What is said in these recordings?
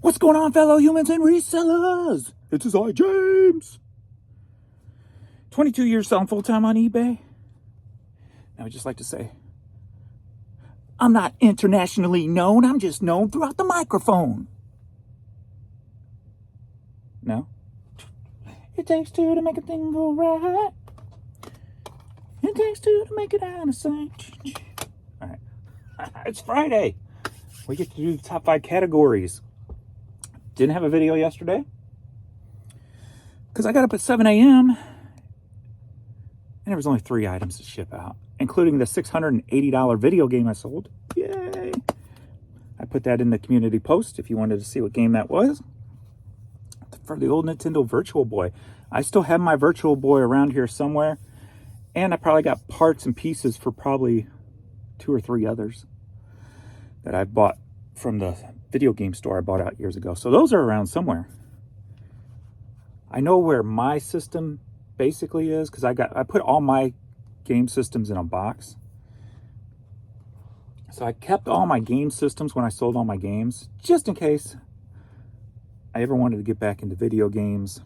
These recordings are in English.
What's going on, fellow humans and resellers? It's his I, James. 22 years selling full-time on eBay. I would just like to say, I'm not internationally known. I'm just known throughout the microphone. No? It takes two to make a thing go right. It takes two to make it out of sight. All right. It's Friday. We get to do the top 5 categories. Didn't have a video yesterday because I got up at 7 a.m. and there was only 3 items to ship out, including the $680 video game I sold. Yay! I put that in the community post if you wanted to see what game that was. For the old Nintendo Virtual Boy. I still have my Virtual Boy around here somewhere, and I probably got parts and pieces for probably 2 or 3 others that I bought from the video game store I bought out years ago. So those are around somewhere. I know where my system basically is because I put all my game systems in a box. So I kept all my game systems when I sold all my games, just in case I ever wanted to get back into video games.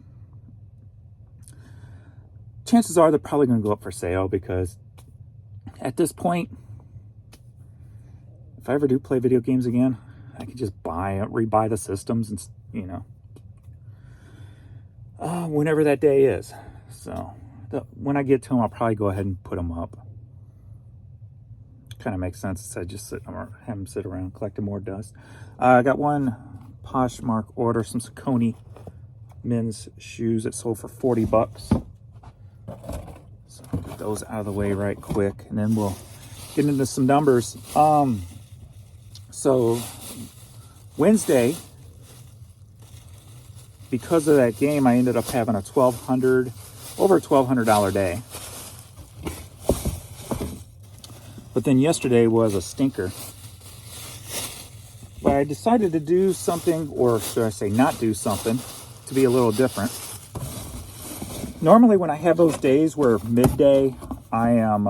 Chances are they're probably going to go up for sale because at this point, if I ever do play video games again, I can just rebuy the systems and, whenever that day is. So when I get to them, I'll probably go ahead and put them up. Kind of makes sense instead of just have them sit around collecting more dust. I got one Poshmark order, some Saucony men's shoes that sold for $40. So I'll get those out of the way right quick, and then we'll get into some numbers. So Wednesday, because of that game, I ended up having over a $1,200 day. But then yesterday was a stinker. But I decided to do something, or should I say not do something, to be a little different. Normally when I have those days where midday I am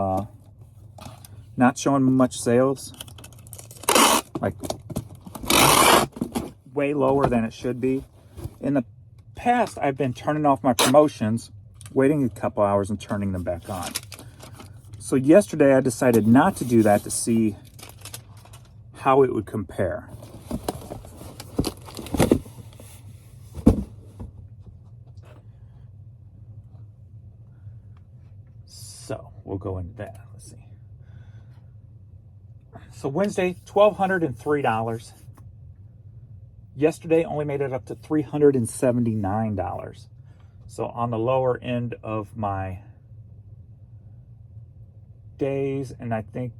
not showing much sales, like way lower than it should be. In the past, I've been turning off my promotions, waiting a couple hours and turning them back on. So yesterday I decided not to do that to see how it would compare. So we'll go into that. Let's see. So Wednesday, $1,203. Yesterday only made it up to $379. So on the lower end of my days, and I think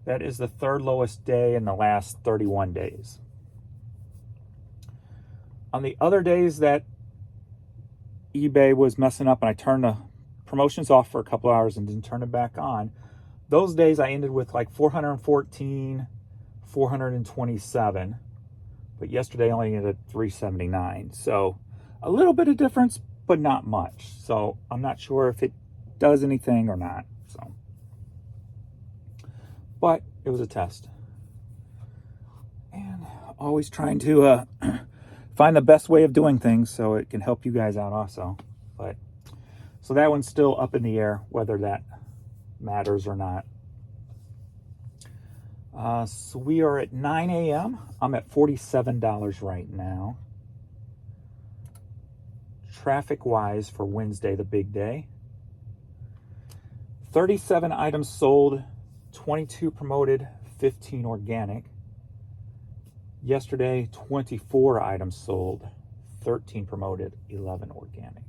that is the 3rd lowest day in the last 31 days. On the other days that eBay was messing up and I turned the promotions off for a couple hours and didn't turn it back on, those days I ended with like 414, 427, but yesterday only ended at 379. So a little bit of difference, but not much. So I'm not sure if it does anything or not. So, but it was a test, and always trying to find the best way of doing things so it can help you guys out also. But so that one's still up in the air whether that matters or not. So we are at 9 a.m. I'm at $47 right now. Traffic-wise for Wednesday, the big day. 37 items sold, 22 promoted, 15 organic. Yesterday, 24 items sold, 13 promoted, 11 organic.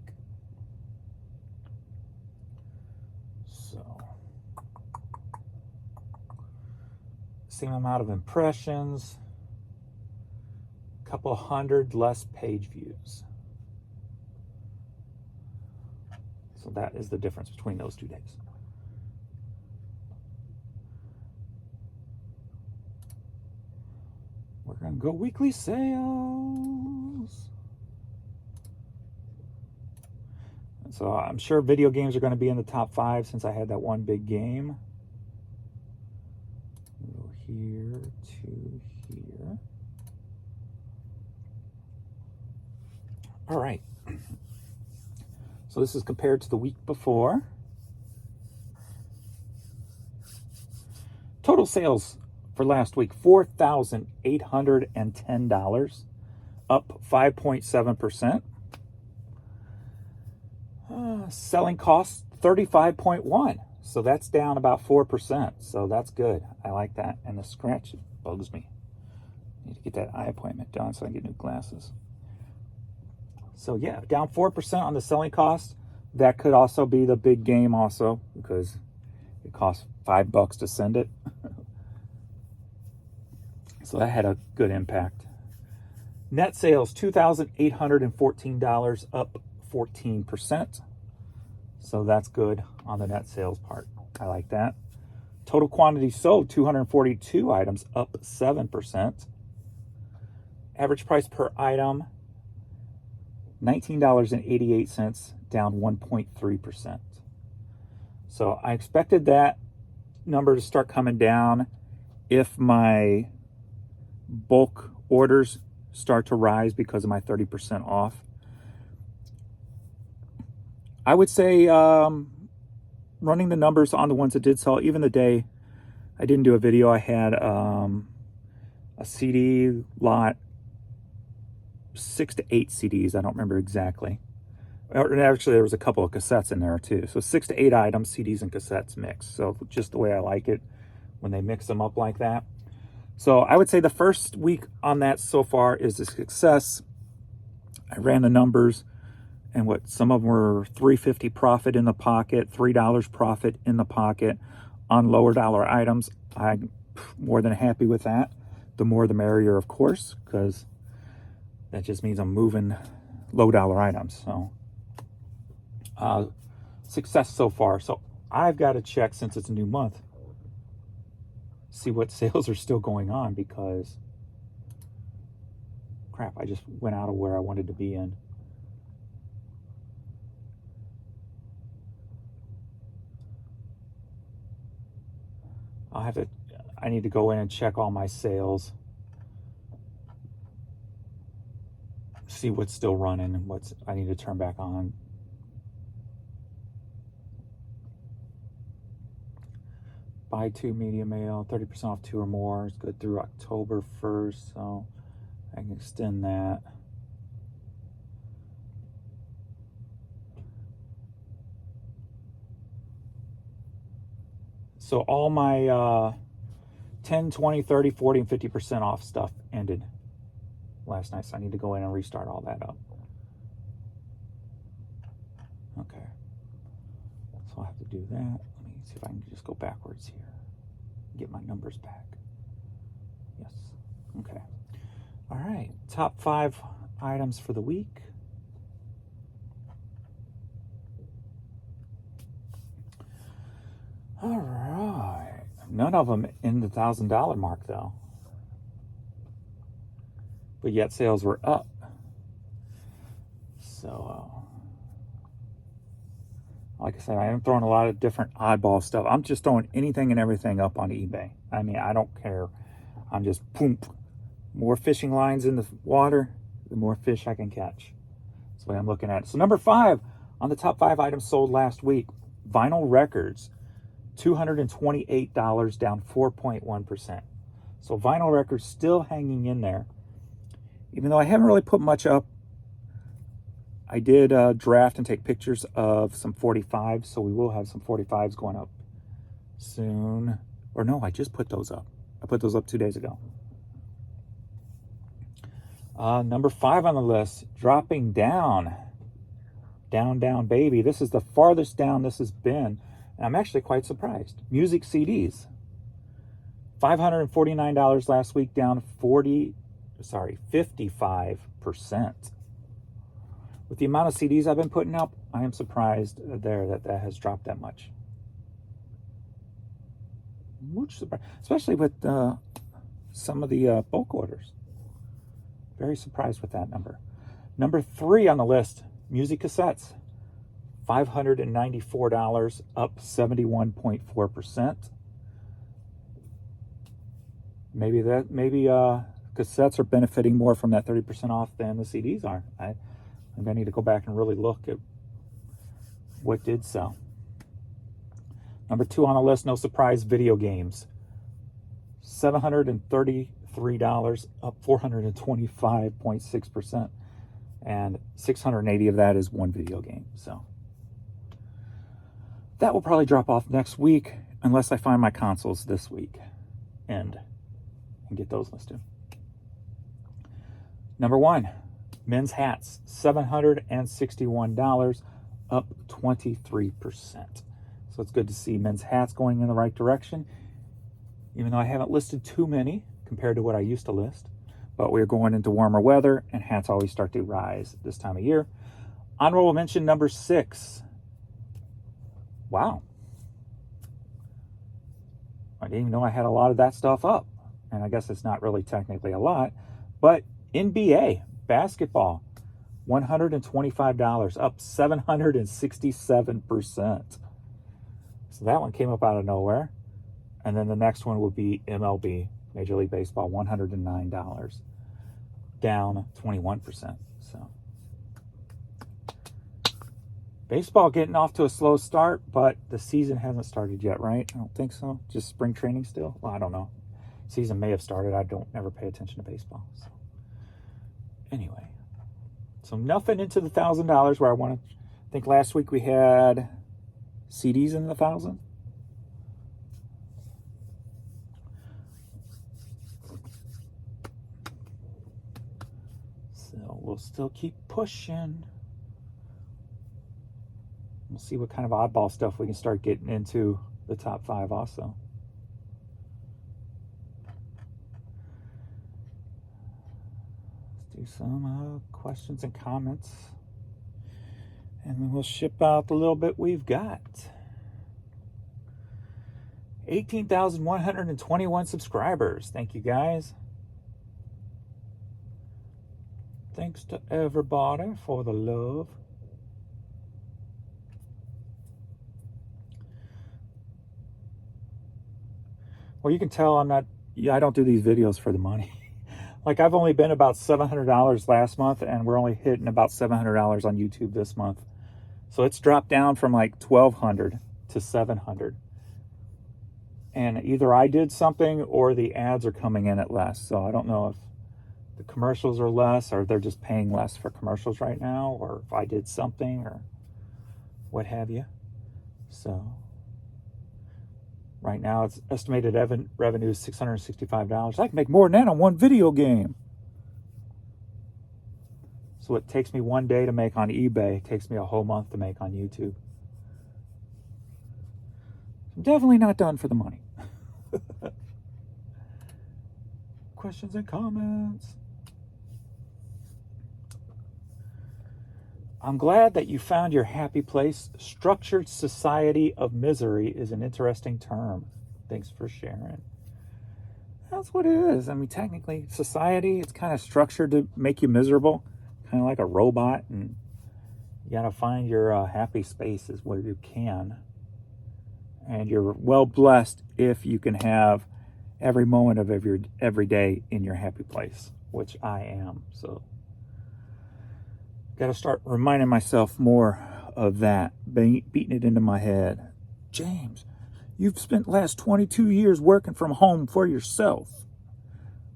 Same amount of impressions, a couple hundred less page views. So that is the difference between those 2 days. We're going to go weekly sales. So I'm sure video games are going to be in the top 5 since I had that one big game. Go here to here. All right. So this is compared to the week before. Total sales for last week, $4,810, up 5.7%. Selling costs, 35.1. So that's down about 4%. So that's good. I like that. And the scratch bugs me. Need to get that eye appointment done so I can get new glasses. So yeah, down 4% on the selling cost. That could also be the big game also, because it costs $5 to send it. So that had a good impact. Net sales, $2,814, up 14%. So that's good on the net sales part. I like that. Total quantity sold, 242 items, up 7%. Average price per item, $19.88, down 1.3%. So I expected that number to start coming down if my bulk orders start to rise because of my 30% off. I would say running the numbers on the ones that did sell, even the day I didn't do a video, I had a CD lot, 6 to 8 CDs, I don't remember exactly. Actually, there was a couple of cassettes in there too. So 6 to 8 items, CDs and cassettes mixed. So just the way I like it when they mix them up like that. So I would say the first week on that so far is a success. I ran the numbers, and some of them were $3.50 profit in the pocket, $3 profit in the pocket on lower dollar items. I'm more than happy with that. The more the merrier, of course, because that just means I'm moving low dollar items. So success so far. So I've got to check, since it's a new month, see what sales are still going on, because crap, I just went out of where I wanted to be in. I need to go in and check all my sales, see what's still running and what's I need to turn back on. Buy 2 medium ale, 30% off 2 or more. It's good through October 1st, so I can extend that. So all my 10, 20, 30, 40, and 50% off stuff ended last night, so I need to go in and restart all that up. Okay. So I'll have to do that. Let me see if I can just go backwards here. Get my numbers back. Yes. Okay. All right. Top 5 items for the week. All right. None of them in the $1,000 mark, though. But yet sales were up. So, like I said, I am throwing a lot of different oddball stuff. I'm just throwing anything and everything up on eBay. I mean, I don't care. I'm just, boom. More fishing lines in the water, the more fish I can catch. That's the way I'm looking at it. So number 5 on the top 5 items sold last week, vinyl records. $228, down 4.1%. So vinyl records still hanging in there. Even though I haven't really put much up, I did draft and take pictures of some 45s, so we will have some 45s going up soon. Or no, I just put those up. I put those up 2 days ago. Number 5 on the list, dropping down. Down, baby. This is the farthest down this has been. And I'm actually quite surprised. Music CDs. $549 last week, down 55%. With the amount of CDs I've been putting up, I am surprised that has dropped that much. Much surprise, especially with some of the bulk orders. Very surprised with that number. Number 3 on the list, music cassettes. $594, up 71.4%. Maybe cassettes are benefiting more from that 30% off than the CDs are. Maybe I need to go back and really look at what did sell. Number 2 on the list, no surprise, video games. $733, up 425.6%. And 680 of that is one video game. So that will probably drop off next week unless I find my consoles this week and get those listed. Number 1, men's hats, $761, up 23%. So it's good to see men's hats going in the right direction, even though I haven't listed too many compared to what I used to list. But we're going into warmer weather, and hats always start to rise this time of year. Honorable mention number 6. Wow. I didn't even know I had a lot of that stuff up. And I guess it's not really technically a lot. But NBA basketball, $125, up 767%. So that one came up out of nowhere. And then the next one would be MLB, Major League Baseball, $109, down 21%. So baseball getting off to a slow start, but the season hasn't started yet, right? I don't think so. Just spring training still? Well, I don't know. Season may have started. I don't never pay attention to baseball. So anyway, so nothing into the $1,000 where I want to. I think last week we had CDs in the 1,000. So we'll still keep pushing. We'll see what kind of oddball stuff we can start getting into the top 5 also. Let's do some questions and comments. And then we'll ship out the little bit we've got. 18,121 subscribers. Thank you, guys. Thanks to everybody for the love. Well, you can tell I don't do these videos for the money. Like, I've only been about $700 last month, and we're only hitting about $700 on YouTube this month. So it's dropped down from like $1,200 to $700. And either I did something or the ads are coming in at less. So I don't know if the commercials are less or they're just paying less for commercials right now, or if I did something or what have you. So right now it's estimated revenue is $665. I can make more than that on one video game. So it takes me one day to make on eBay. It takes me a whole month to make on YouTube. I'm definitely not done for the money. Questions and comments. I'm glad that you found your happy place. Structured society of misery is an interesting term. Thanks for sharing. That's what it is. I mean, technically, society, it's kind of structured to make you miserable, kind of like a robot, and you got to find your happy spaces where you can. And you're well blessed if you can have every moment of every day in your happy place, which I am. So got to start reminding myself more of that, beating it into my head. James, you've spent the last 22 years working from home for yourself,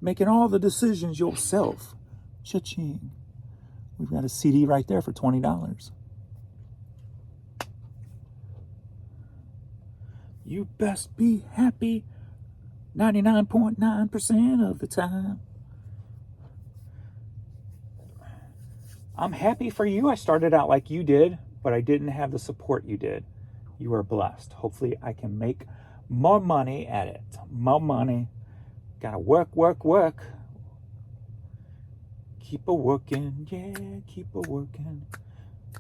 making all the decisions yourself. Cha-ching. We've got a CD right there for $20. You best be happy 99.9% of the time. I'm happy for you. I started out like you did, but I didn't have the support you did. You are blessed. Hopefully I can make more money at it. More money. Gotta work, work, work. Keep a working, yeah, keep a working.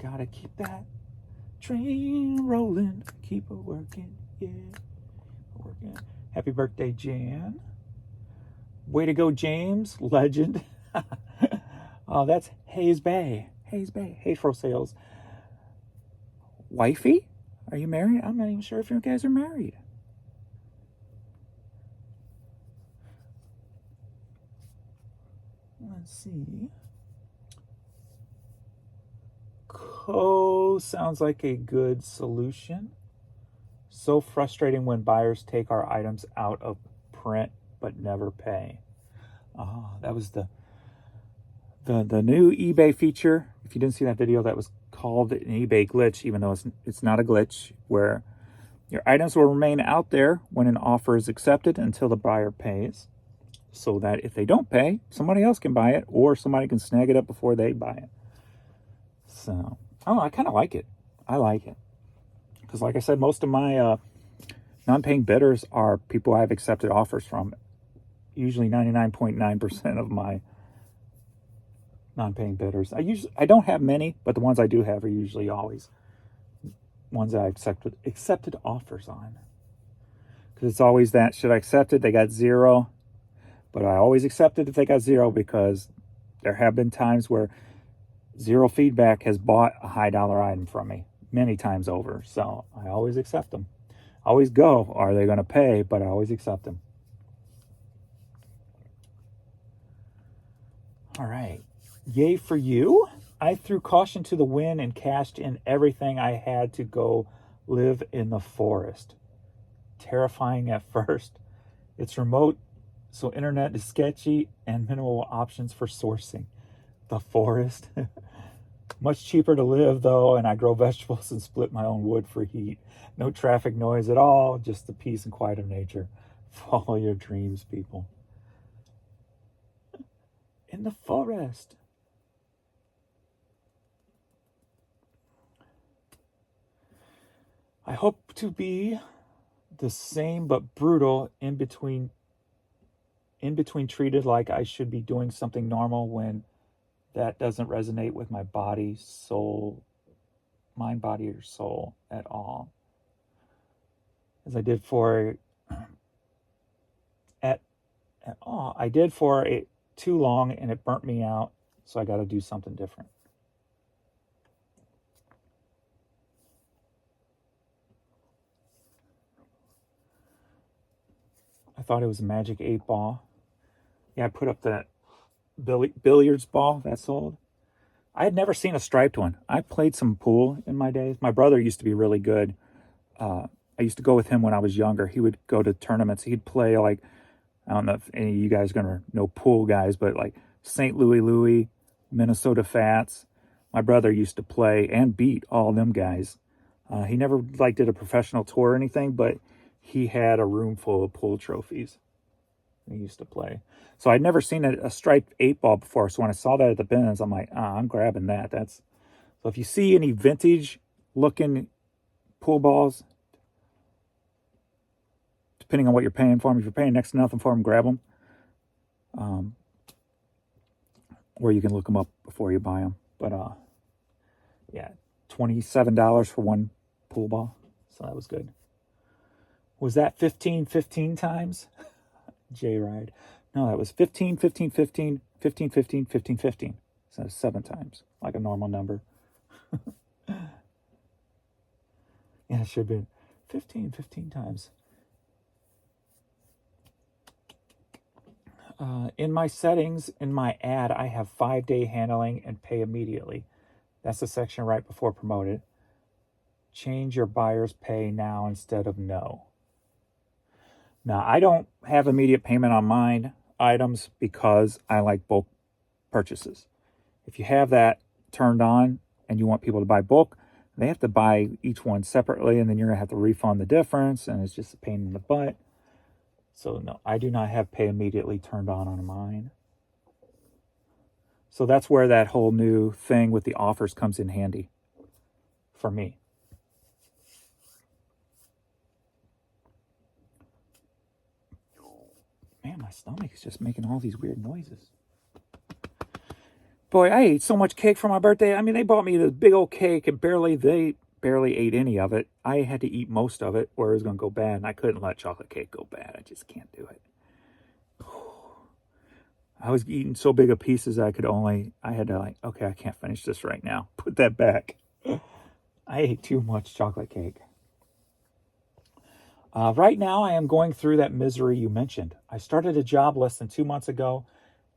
Gotta keep that train rolling. Keep a working, yeah, working. Happy birthday, Jan. Way to go, James. Legend. Oh, that's Hayes Bay. Hayes Bay. Hay for sales. Wifey? Are you married? I'm not even sure if you guys are married. Let's see. Oh, sounds like a good solution. So frustrating when buyers take our items out of print but never pay. Oh, that was the new eBay feature. If you didn't see that video, that was called an eBay glitch, even though it's not a glitch, where your items will remain out there when an offer is accepted until the buyer pays, so that if they don't pay, somebody else can buy it, or somebody can snag it up before they buy it. So, I kind of like it. I like it. Because like I said, most of my non-paying bidders are people I've accepted offers from. Usually 99.9% of my non-paying bidders. I don't have many, but the ones I do have are usually always ones that I accepted offers on. Because it's always that, should I accept it? They got 0. But I always accept it if they got 0, because there have been times where 0 feedback has bought a high dollar item from me many times over. So I always accept them. I always go, are they going to pay? But I always accept them. All right. Yay for you. I threw caution to the wind and cashed in everything I had to go live in the forest. Terrifying at first. It's remote, so internet is sketchy and minimal options for sourcing. The forest. Much cheaper to live, though, and I grow vegetables and split my own wood for heat. No traffic noise at all, just the peace and quiet of nature. Follow your dreams, people. In the forest. I hope to be the same but brutal, in between treated like I should be doing something normal when that doesn't resonate with my body, soul, mind, body, or soul at all. As I did for I did for it too long, and it burnt me out, so I got to do something different. I thought it was a magic 8-ball. Yeah, I put up that billiards ball that sold. I had never seen a striped one. I played some pool in my days. My brother used to be really good. I used to go with him when I was younger. He would go to tournaments. He'd play, like, I don't know if any of you guys are going to know pool guys, but like St. Louis, Minnesota Fats. My brother used to play and beat all them guys. He never did a professional tour or anything, but he had a room full of pool trophies. He used to play. So I'd never seen a striped 8-ball before. So when I saw that at the bins, I'm like, I'm grabbing that. So if you see any vintage looking pool balls, depending on what you're paying for them, if you're paying next to nothing for them, grab them. Or you can look them up before you buy them. But yeah, $27 for one pool ball. So that was good. Was that 15 times? J-Ride. No, that was 15, 15, 15, 15, 15, 15, 15. So 7 times, like a normal number. Yeah, it should have been 15 times. In my settings, in my ad, I have 5-day handling and pay immediately. That's the section right before promoted. Change your buyer's pay now instead of no. Now, I don't have immediate payment on mine items because I like bulk purchases. If you have that turned on and you want people to buy bulk, they have to buy each one separately, and then you're going to have to refund the difference, and it's just a pain in the butt. So no, I do not have pay immediately turned on mine. So that's where that whole new thing with the offers comes in handy for me. Man, my stomach is just making all these weird noises. Boy, I ate so much cake for my birthday. I mean, they bought me this big old cake, and they barely ate any of it. I had to eat most of it, or it was going to go bad, and I couldn't let chocolate cake go bad. I just can't do it. I was eating so big of pieces I had to okay, I can't finish this right now. Put that back. I ate too much chocolate cake. Right now, I am going through that misery you mentioned. I started a job less than 2 months ago,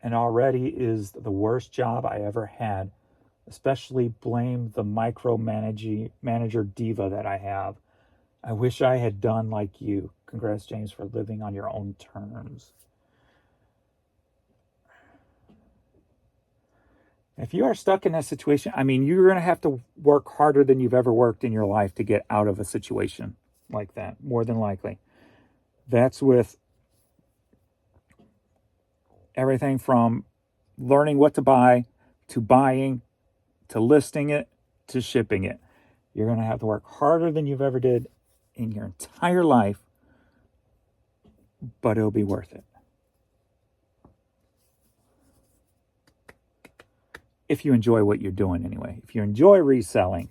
and already is the worst job I ever had. especially blame the manager diva that I have. I wish I had done like you. Congrats, James, for living on your own terms. If you are stuck in that situation, I mean, you're going to have to work harder than you've ever worked in your life to get out of a situation like that, more than likely. That's with everything from learning what to buy, to buying, to listing it, to shipping it. You're going to have to work harder than you've ever did in your entire life, but it'll be worth it. If you enjoy what you're doing anyway. If you enjoy reselling.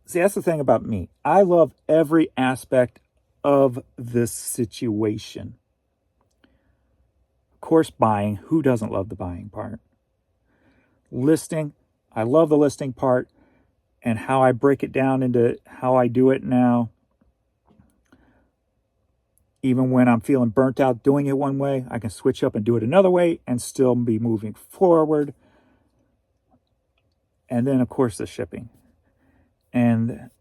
See, that's the thing about me. I love every aspect of this situation. Of course, buying. Who doesn't love the buying part? Listing. I love the listing part and how I break it down into how I do it now. Even when I'm feeling burnt out doing it one way, I can switch up and do it another way and still be moving forward. And then, of course, the shipping. And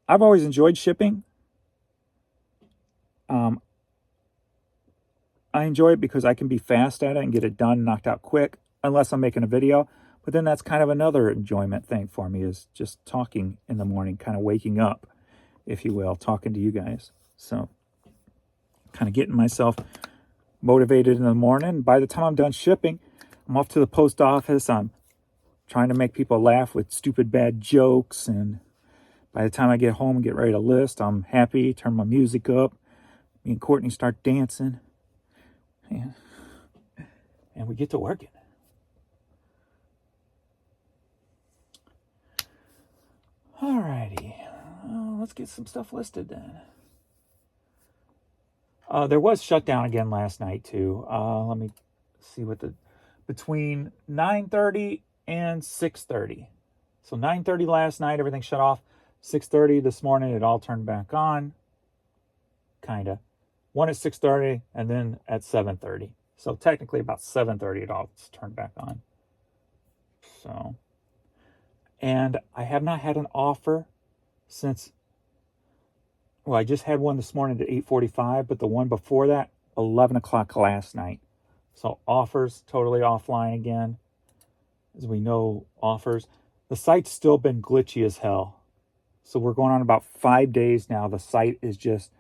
I've always enjoyed shipping. I enjoy it because I can be fast at it and get it done, knocked out quick, unless I'm making a video. But then that's kind of another enjoyment thing for me, is just talking in the morning, kind of waking up, if you will, talking to you guys. So kind of getting myself motivated in the morning. By the time I'm done shipping, I'm off to the post office. I'm trying to make people laugh with stupid bad jokes. And by the time I get home and get ready to list, I'm happy, turn my music up. Me and Courtney start dancing. And we get to working. Alrighty. Let's get some stuff listed then. There was shutdown again last night too. Let me see what between 9:30 and 6:30. So 9:30 last night, everything shut off. 6:30 this morning, it all turned back on. Kinda. One at 6:30 and then at 7:30. So technically about 7:30 it all turned back on. So, and I have not had an offer since, well, I just had one this morning at 8:45, but the one before that, 11 o'clock last night. So offers totally offline again. As we know, offers. The site's still been glitchy as hell. So we're going on about 5 days now. The site is just,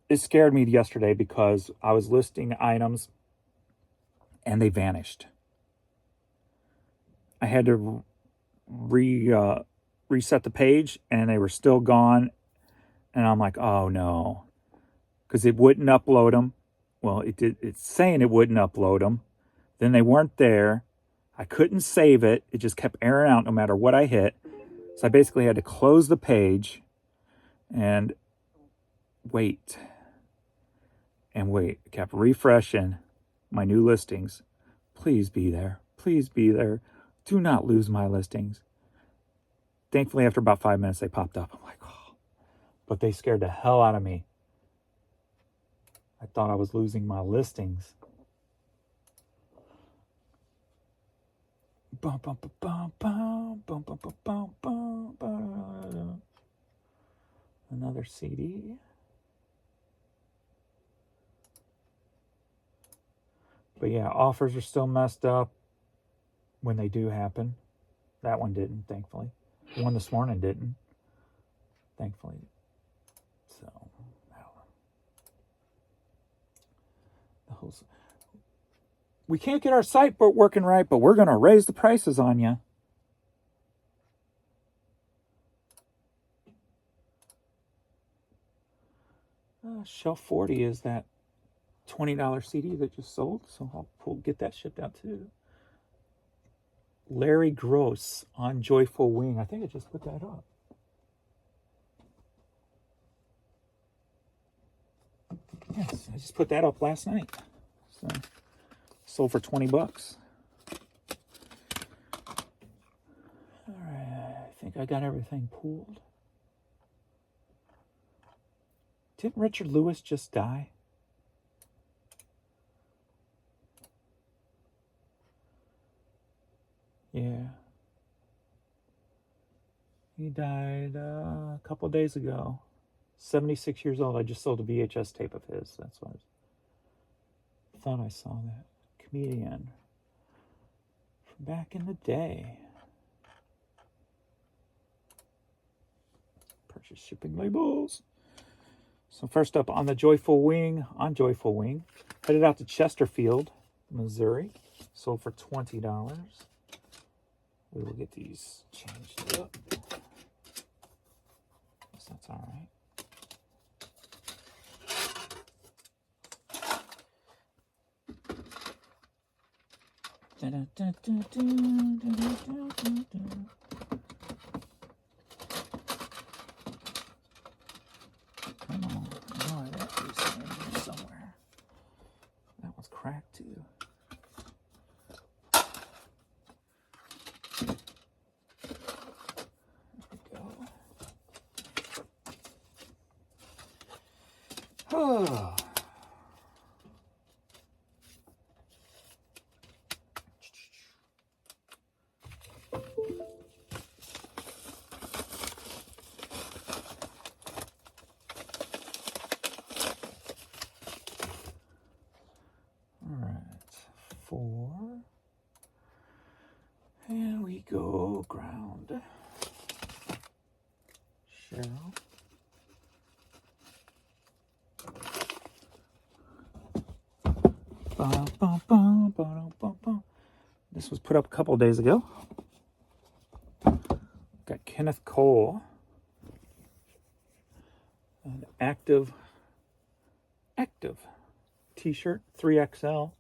it scared me yesterday because I was listing items and they vanished. I had to reset the page and they were still gone. And I'm like, oh no, because it wouldn't upload them. Well, it's saying it wouldn't upload them. Then they weren't there. I couldn't save it. It just kept airing out no matter what I hit. So I basically had to close the page and wait. And wait. I kept refreshing my new listings. Please be there. Please be there. Do not lose my listings. Thankfully, after about 5 minutes, they popped up. I'm like, oh. But they scared the hell out of me. I thought I was losing my listings. Bum, bum, bum, bum, bum, bum, bum, bum, bum, bum. Another CD. But yeah, offers are still messed up when they do happen. That one didn't, thankfully. The one this morning didn't, thankfully. So, we can't get our site working right, but we're going to raise the prices on you. Shelf 40 is that $20 CD that just sold, so I'll get that shipped out too. Larry Gross on Joyful Wing. I think I just put that up. Yes, I just put that up last night. So, sold for $20. All right, I think I got everything pulled. Didn't Richard Lewis just die? Yeah. He died a couple days ago. 76 years old. I just sold a VHS tape of his. That's why I thought I saw that. Comedian from back in the day. Purchase shipping labels. So first up on Joyful Wing, headed out to Chesterfield, Missouri. Sold for $20. We will get these changed up. Guess that's all right. Come on. Oh, I got these in here somewhere. That one's cracked too. There we go. Oh. Four. Here we go, ground. Cheryl. This was put up a couple days ago. Got Kenneth Cole. An active t-shirt, 3XL.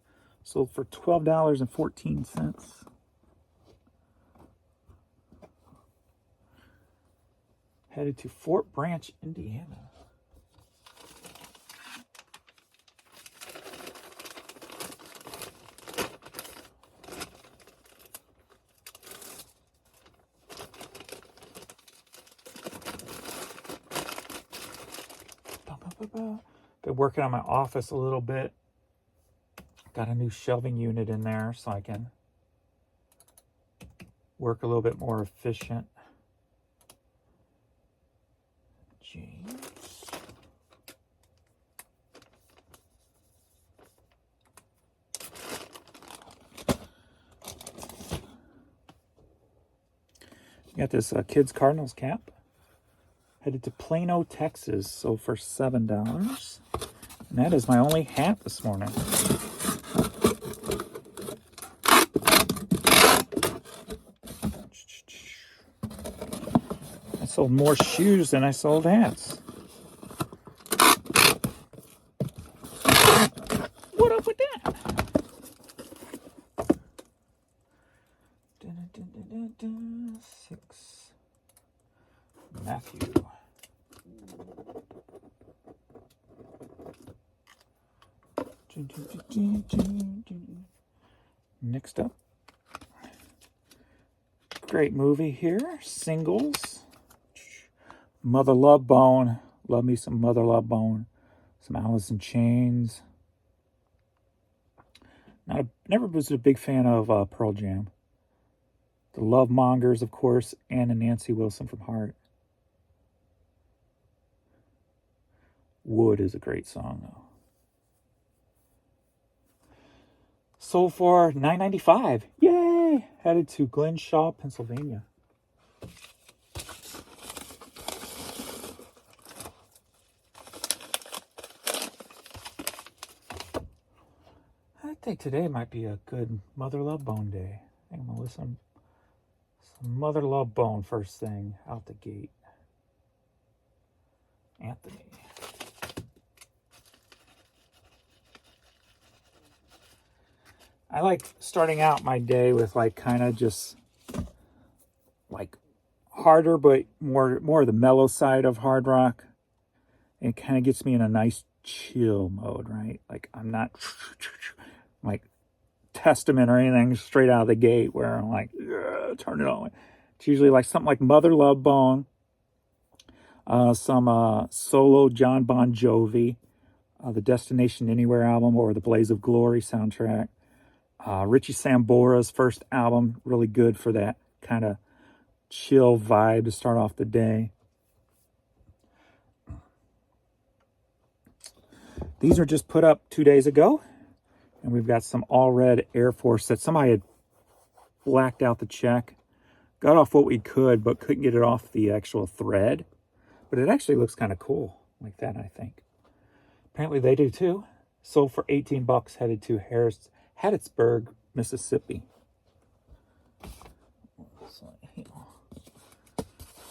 Sold for $12.14. Headed to Fort Branch, Indiana. Been working on my office a little bit. Got a new shelving unit in there so I can work a little bit more efficient. James. Got this Kids Cardinals cap. Headed to Plano, Texas. Sold for $7. And that is my only hat this morning. I sold more shoes than I sold hats. What up with that? Six. Matthew. Next up. Great movie here. Singles. Mother Love Bone. Love me some Mother Love Bone. Some Alice in Chains. Never was a big fan of Pearl Jam. The Love Mongers, of course, and Nancy Wilson from Heart. Wood is a great song, though. Sold for $9.95. Yay! Headed to Glenshaw, Pennsylvania. I think today might be a good Mother Love Bone day. I think I'm going to listen to some Mother Love Bone first thing out the gate. Anthony. I like starting out my day with like kind of just like harder, but more the mellow side of hard rock. And it kind of gets me in a nice chill mode, right? Like I'm not like Testament or anything straight out of the gate where I'm like, turn it on. It's usually like something like Mother Love Bone, some solo John Bon Jovi, the Destination Anywhere album or the Blaze of Glory soundtrack. Richie Sambora's first album, really good for that kind of chill vibe to start off the day. These are just put up 2 days ago. And we've got some all red Air Force that somebody had blacked out the check. Got off what we could, but couldn't get it off the actual thread. But it actually looks kind of cool like that, I think. Apparently they do too. Sold for $18, headed to Hattiesburg, Mississippi.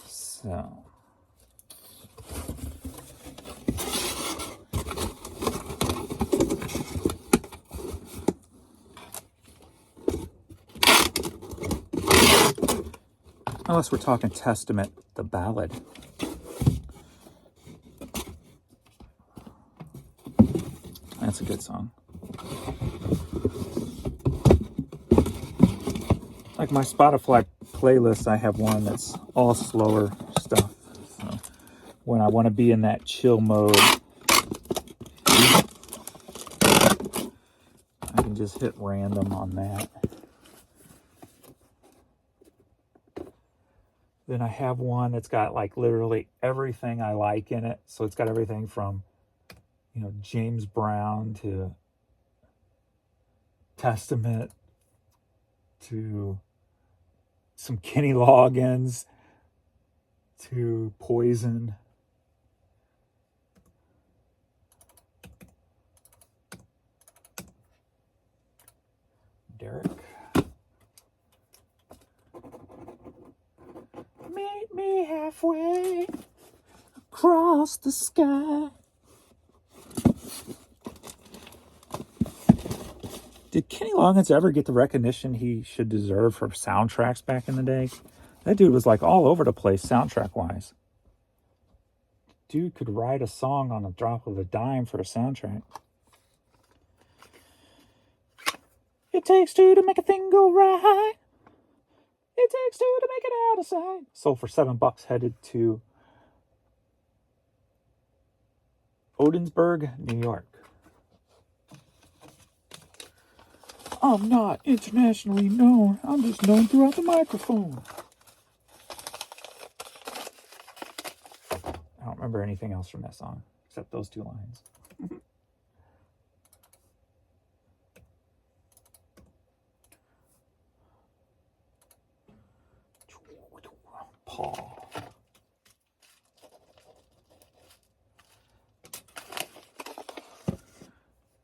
So. Unless we're talking Testament, the ballad. That's a good song. Like my Spotify playlist, I have one that's all slower stuff. So when I want to be in that chill mode, I can just hit random on that. Then I have one that's got like literally everything I like in it. So it's got everything from, you know, James Brown to Testament to some Kenny Loggins to Poison. Derek. Meet me halfway across the sky. Did Kenny Loggins ever get the recognition he should deserve for soundtracks back in the day? That dude was like all over the place soundtrack-wise. Dude could write a song on a drop of a dime for a soundtrack. It takes two to make a thing go right. It takes two to make it out of sight. Sold for $7, headed to Odinsburg, New York. I'm not internationally known. I'm just known throughout the microphone. I don't remember anything else from that song except those two lines. Paul.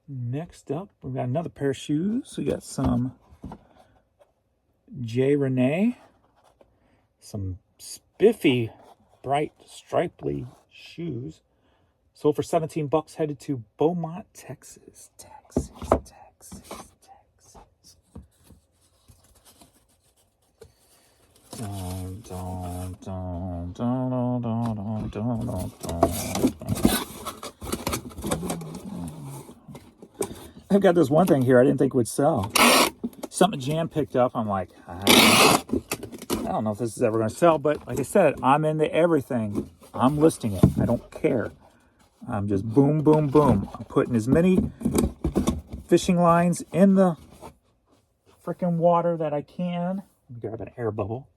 Next up, we've got another pair of shoes. We got some J. Renee, some spiffy, bright, stripely shoes. Sold for $17, headed to Beaumont, Texas. Texas. Dun, dun, dun, dun, dun, dun, dun, dun, dun. I've got this one thing here I didn't think would sell. Something Jan picked up. I'm like, I don't know if this is ever going to sell, but like I said, I'm into everything. I'm listing it. I don't care. I'm just boom, boom, boom. I'm putting as many fishing lines in the freaking water that I can. Let me grab an air bubble.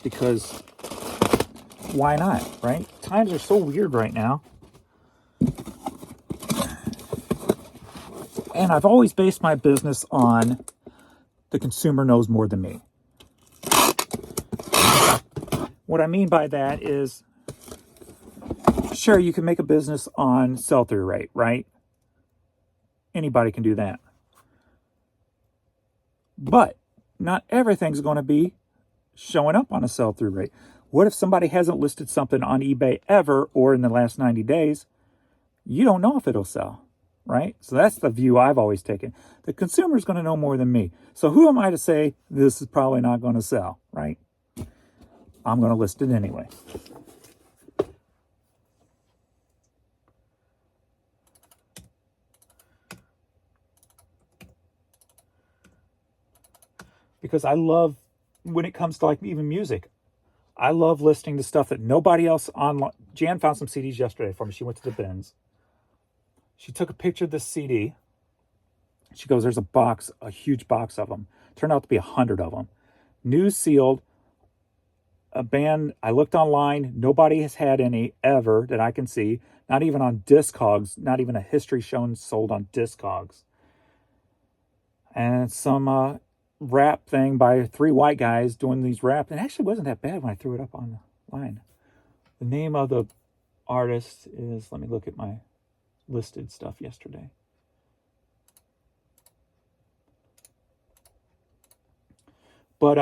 Because why not, right? Times are so weird right now. And I've always based my business on the consumer knows more than me. What I mean by that is, sure, you can make a business on sell-through rate, right? Anybody can do that. But not everything's going to be showing up on a sell-through rate. What if somebody hasn't listed something on eBay ever or in the last 90 days? You don't know if it'll sell, right? So that's the view I've always taken. The consumer is going to know more than me. So who am I to say this is probably not going to sell, right? I'm going to list it anyway. Because I love, when it comes to like even music, I love listening to stuff that nobody else online. Jan found some CDs yesterday for me. She went to the bins. She took a picture of this CD. She goes, there's a box, a huge box of them. Turned out to be 100 of them. New sealed. A band, I looked online. Nobody has had any ever that I can see. Not even on Discogs. Not even a history shown sold on Discogs. And some rap thing by 3 white guys doing these rap. And it actually wasn't that bad when I threw it up online. The name of the artist is, let me look at my listed stuff yesterday. But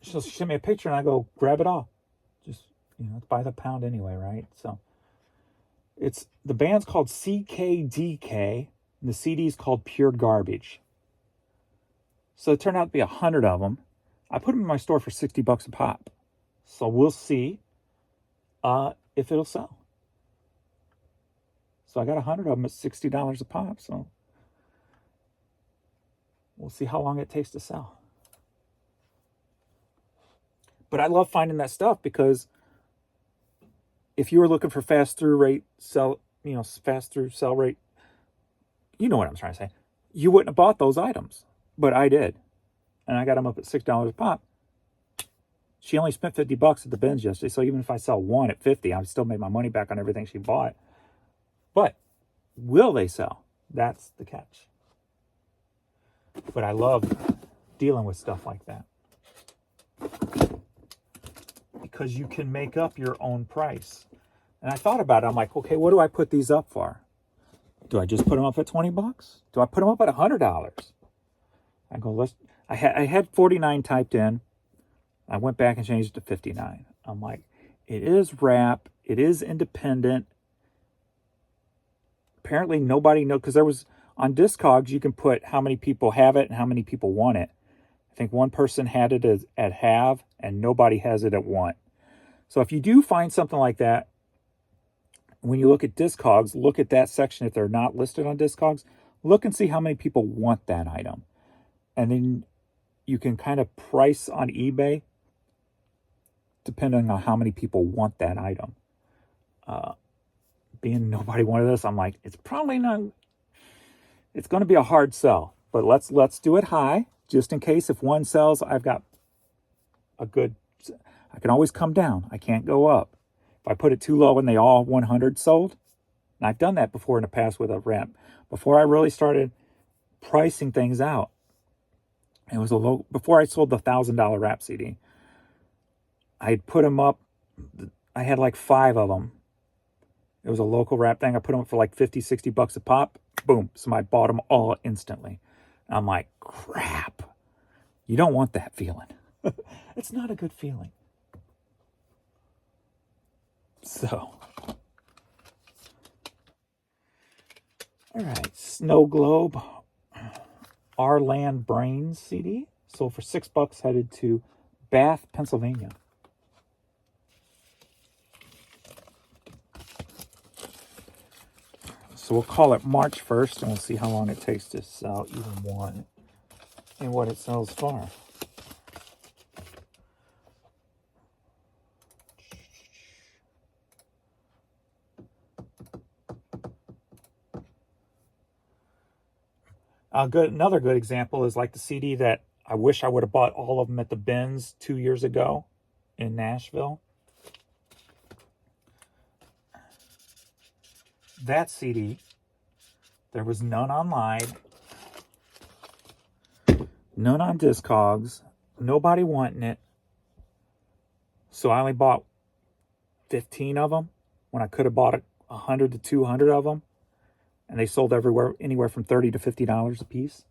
she sent me a picture and I go, grab it all. Just, it's by the pound anyway, right? So the band's called CKDK and the CD's called Pure Garbage. So it turned out to be 100 of them. I put them in my store for $60 a pop. So we'll see if it'll sell. So I got 100 of them at $60 a pop. So we'll see how long it takes to sell. But I love finding that stuff because if you were looking for fast through sell rate, you know what I'm trying to say. You wouldn't have bought those items, but I did. And I got them up at $6 a pop. She only spent $50 at the bins yesterday. So even if I sell one at $50, I've still made my money back on everything she bought. But will they sell? That's the catch. But I love dealing with stuff like that. Because you can make up your own price. And I thought about it. I'm like, okay, what do I put these up for? Do I just put them up at $20? Do I put them up at $100? I go, I had 49 typed in. I went back and changed it to 59. I'm like, it is rap. It is independent. Apparently nobody knows, because there was, on Discogs, you can put how many people have it and how many people want it. I think one person had it at have and nobody has it at want. So if you do find something like that, when you look at Discogs, look at that section. If they're not listed on Discogs, look and see how many people want that item. And then you can kind of price on eBay depending on how many people want that item. Being nobody wanted this, I'm like, it's probably not, it's going to be a hard sell. But let's do it high, just in case if one sells, I've got a good, I can always come down. I can't go up. If I put it too low and they all 100 sold, and I've done that before in the past with a rep. Before I really started pricing things out, it was before I sold the $1,000 rap CD, I had put them up. I had like 5 of them. It was a local rap thing. I put them up for like $50-$60 a pop. Boom. Somebody bought them all instantly. I'm like, crap. You don't want that feeling. It's not a good feeling. So, all right, Snow Globe, Our Land Brains CD, sold for $6, headed to Bath, Pennsylvania. So we'll call it March 1st, and we'll see how long it takes to sell even one and what it sells for. Another good example is like the CD that I wish I would have bought all of them at the bins 2 years ago in Nashville. That CD, there was none online, none on Discogs, nobody wanting it. So I only bought 15 of them when I could have bought 100 to 200 of them. And they sold anywhere from $30 to $50 a piece.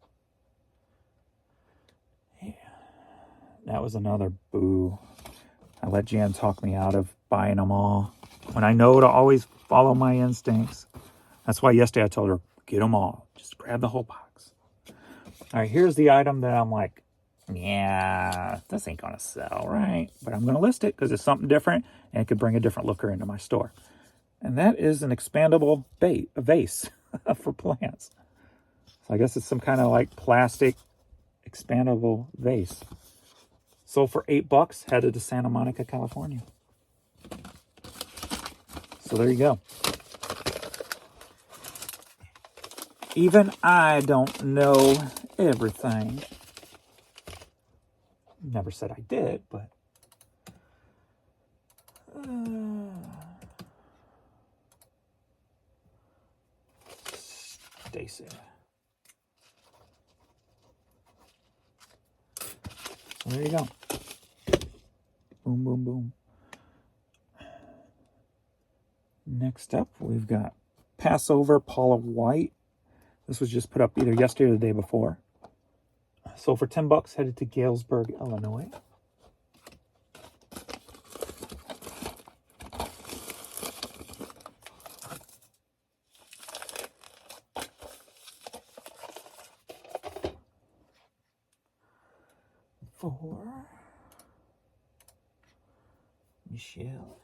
Yeah, that was another boo. I let Jan talk me out of buying them all. When I know to always follow my instincts. That's why yesterday I told her, get them all. Just grab the whole box. All right, here's the item that I'm like, yeah, this ain't going to sell, right? But I'm going to list it because it's something different and it could bring a different looker into my store. And that is an expandable vase for plants. So I guess it's some kind of like plastic expandable vase. Sold for $8, headed to Santa Monica, California. So there you go. Even I don't know everything. Never said I did, but Stacy. So there you go. Boom, boom, boom. Next up, we've got Passover Paula White. This was just put up either yesterday or the day before. Sold for $10, headed to Galesburg, Illinois. For Michelle.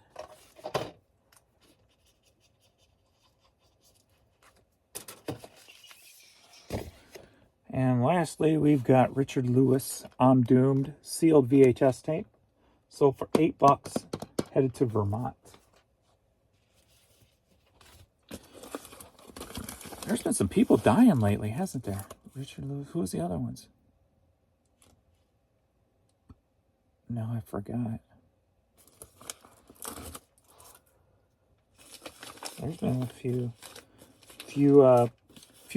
And lastly, we've got Richard Lewis, I'm Doomed, sealed VHS tape. Sold for $8, headed to Vermont. There's been some people dying lately, hasn't there? Richard Lewis, who was the other ones? No, I forgot. There's been a few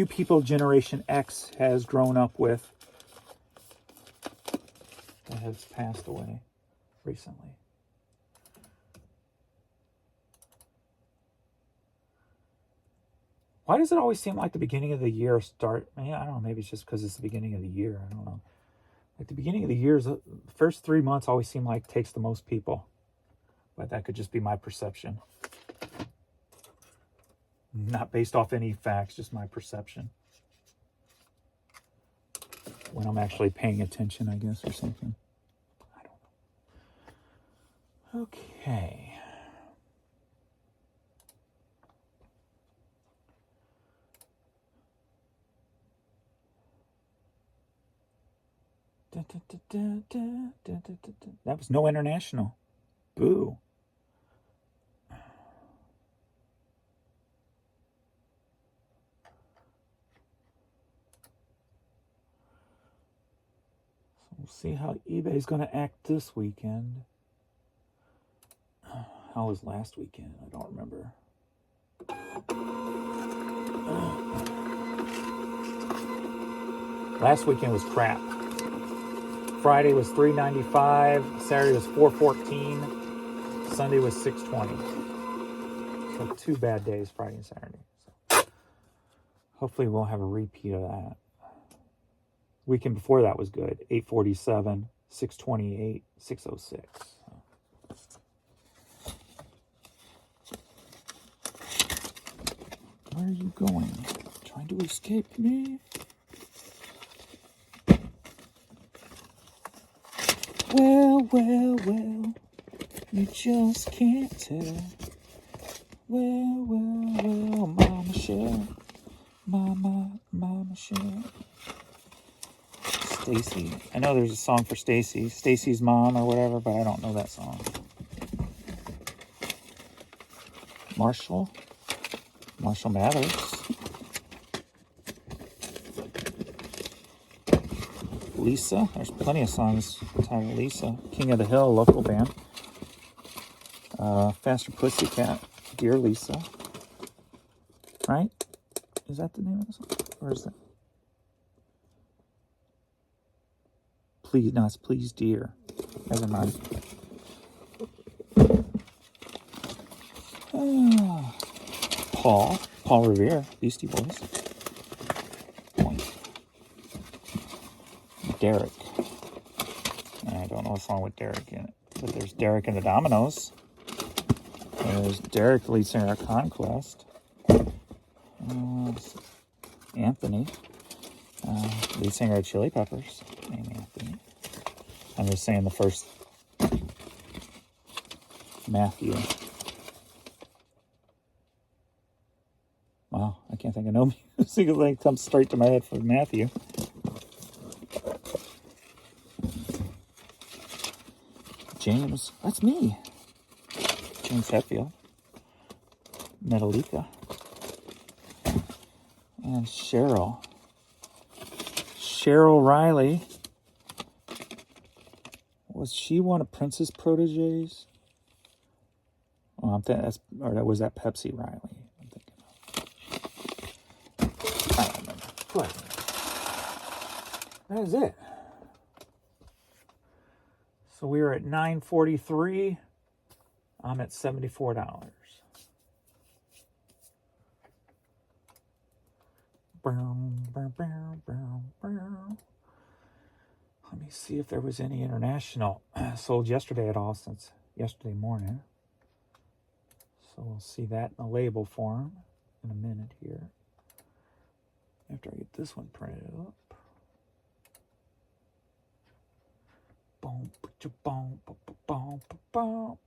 people Generation X has grown up with that has passed away recently. Why does it always seem like the beginning of the year start? I don't know, maybe it's just because it's the beginning of the year. I don't know. Like the beginning of the year, the first 3 months always seem like takes the most people. But that could just be my perception. Not based off any facts, just my perception. When I'm actually paying attention, I guess, or something. I don't know. Okay. That was no international. Boo. We'll see how eBay's going to act this weekend. How was last weekend? I don't remember. Last weekend was crap. Friday was $3.95. Saturday was $4.14. Sunday was $6.20. So 2 bad days, Friday and Saturday. So hopefully we'll have a repeat of that. Weekend before that was good. $8.47, $6.28, $6.06. Where are you going? Trying to escape me? Well, you just can't tell. Well, Mama Shell. Mama Shell. Stacy. I know there's a song for Stacy. Stacy's mom or whatever, but I don't know that song. Marshall Mathers. Lisa. There's plenty of songs entitled Lisa. King of the Hill, local band. Faster Pussycat. Dear Lisa. Right? Is that the name of the song? Or is that? Please, no, it's Please Dear. Never mind. Paul Revere, Beastie Boys. Point. Derek. I don't know a song with Derek in it, but there's Derek and the Dominoes. There's Derek, lead singer of Conquest. Anthony, lead singer of Chili Peppers. Named Anthony. I'm just saying the first. Matthew. Wow, I can't think of no music that comes straight to my head for Matthew. James. That's me. James Hetfield. Metallica. And Cheryl. Cheryl Riley. Was she one of Prince's proteges? Oh, I'm thinking that's, or was that Pepsi Riley? I'm thinking of. I don't remember. Go ahead. That is it. So we were at $9.43. I'm at $74. Let me see if there was any international sold yesterday at all, since yesterday morning. So we'll see that in the label form in a minute here. After I get this one printed up. Boom, boom, boom, boom, boom, boom,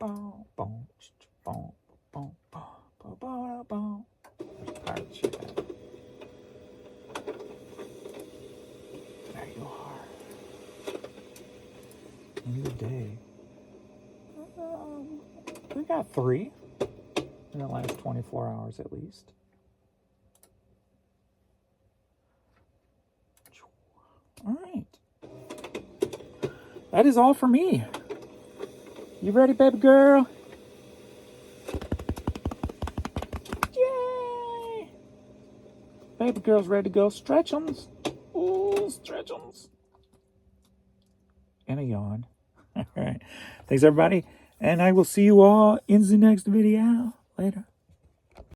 boom, boom, boom, boom, boom, boom. There's pirate shit at. There you are. End of the day. We got 3 in the last 24 hours at least. All right. That is all for me. You ready, baby girl? Yay! Baby girl's ready to go. Stretch-ems. Ooh, stretch-ems. And a yawn. All right. Thanks, everybody. And I will see you all in the next video. Later.